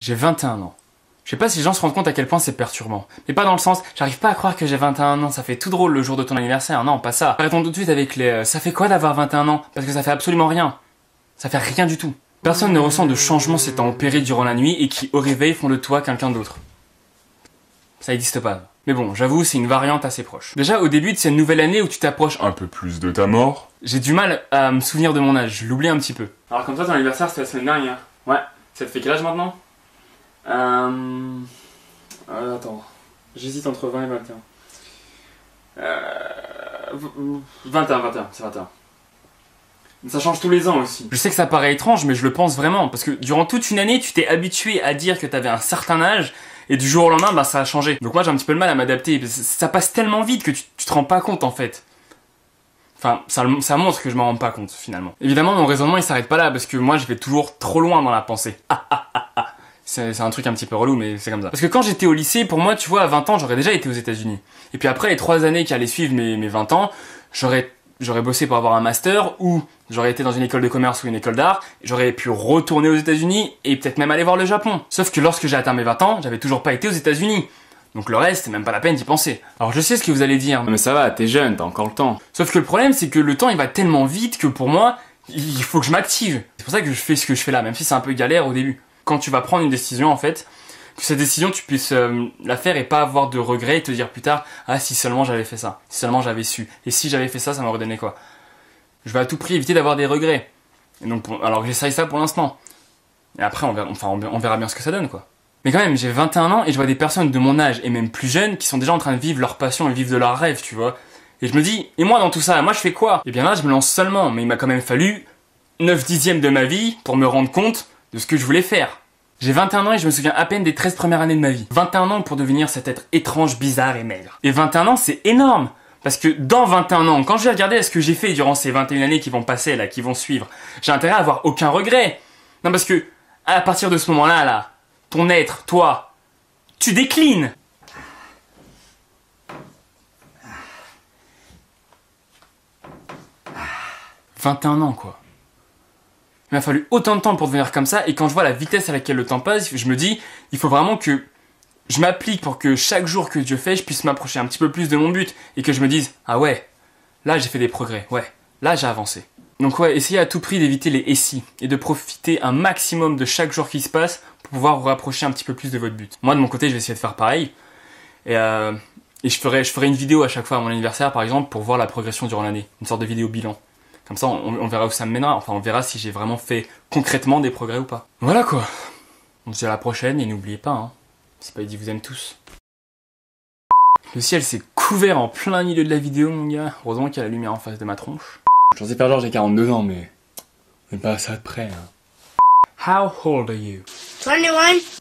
J'ai 21 ans. Je sais pas si les gens se rendent compte à quel point c'est perturbant. Mais pas dans le sens, j'arrive pas à croire que j'ai 21 ans, ça fait tout drôle le jour de ton anniversaire. Non, pas ça. Arrêtons tout de suite avec les ça fait quoi d'avoir 21 ans? Parce que ça fait absolument rien. Ça fait rien du tout. Personne ne ressent de changement s'étant opéré durant la nuit et qui au réveil font de toi quelqu'un d'autre. Ça existe pas. Mais bon, j'avoue, c'est une variante assez proche. Déjà, au début de cette nouvelle année où tu t'approches un peu plus de ta mort, j'ai du mal à me souvenir de mon âge, je l'oublie un petit peu. Alors comme ça, ton anniversaire c'était la semaine dernière. Ouais. Ça te fait quel âge maintenant? Attends. J'hésite entre 20 et 21. 21, c'est 21. Ça change tous les ans aussi. Je sais que ça paraît étrange, mais je le pense vraiment. Parce que durant toute une année, tu t'es habitué à dire que t'avais un certain âge, et du jour au lendemain, bah ça a changé. Donc moi j'ai un petit peu de mal à m'adapter. Ça passe tellement vite que tu te rends pas compte en fait. Enfin, ça montre que je m'en rends pas compte finalement. Évidemment, mon raisonnement il s'arrête pas là, parce que moi je vais toujours trop loin dans la pensée. C'est un truc un petit peu relou, mais c'est comme ça. Parce que quand j'étais au lycée, pour moi, tu vois, à 20 ans, j'aurais déjà été aux États-Unis. Et puis après les 3 années qui allaient suivre mes 20 ans, j'aurais bossé pour avoir un master, ou j'aurais été dans une école de commerce ou une école d'art, j'aurais pu retourner aux États-Unis et peut-être même aller voir le Japon. Sauf que lorsque j'ai atteint mes 20 ans, j'avais toujours pas été aux États-Unis. Donc le reste, c'est même pas la peine d'y penser. Alors je sais ce que vous allez dire, mais ça va, t'es jeune, t'as encore le temps. Sauf que le problème, c'est que le temps il va tellement vite que pour moi, il faut que je m'active. C'est pour ça que je fais ce que je fais là, même si c'est un peu galère au début. Quand tu vas prendre une décision en fait, que cette décision tu puisses la faire et pas avoir de regrets et te dire plus tard, ah si seulement j'avais fait ça, si seulement j'avais su, et si j'avais fait ça, ça m'aurait donné quoi. Je vais à tout prix éviter d'avoir des regrets. Et donc alors j'essaye ça pour l'instant. Et après on verra bien ce que ça donne quoi. Mais quand même, j'ai 21 ans et je vois des personnes de mon âge et même plus jeunes qui sont déjà en train de vivre leur passion et vivre de leur rêve, tu vois. Et je me dis, et moi dans tout ça, moi je fais quoi? Et bien là, je me lance seulement, mais il m'a quand même fallu 9/10 de ma vie pour me rendre compte de ce que je voulais faire. J'ai 21 ans et je me souviens à peine des 13 premières années de ma vie. 21 ans pour devenir cet être étrange, bizarre et maigre. Et 21 ans, c'est énorme! Parce que dans 21 ans, quand je vais regarder ce que j'ai fait durant ces 21 années qui vont passer, là, qui vont suivre, j'ai intérêt à avoir aucun regret. Non, parce que, à partir de ce moment-là, là, ton être, toi, tu déclines. 21 ans, quoi. Il m'a fallu autant de temps pour devenir comme ça, et quand je vois la vitesse à laquelle le temps passe, je me dis, il faut vraiment que je m'applique pour que chaque jour que Dieu fait, je puisse m'approcher un petit peu plus de mon but, et que je me dise, ah ouais, là j'ai fait des progrès, ouais, là j'ai avancé. Donc ouais, essayez à tout prix d'éviter les « et si » et de profiter un maximum de chaque jour qui se passe pour pouvoir vous rapprocher un petit peu plus de votre but. Moi de mon côté, je vais essayer de faire pareil, et je ferai une vidéo à chaque fois à mon anniversaire par exemple pour voir la progression durant l'année, une sorte de vidéo bilan. Comme ça, on verra où ça me mènera, enfin on verra si j'ai vraiment fait concrètement des progrès ou pas. Voilà quoi. On se dit à la prochaine et n'oubliez pas, hein, c'est pas dit vous aime tous. Le ciel s'est couvert en plein milieu de la vidéo mon gars, heureusement qu'il y a la lumière en face de ma tronche. J'en sais faire genre j'ai 42 ans mais pas ça de près. Hein. How old are you? 21.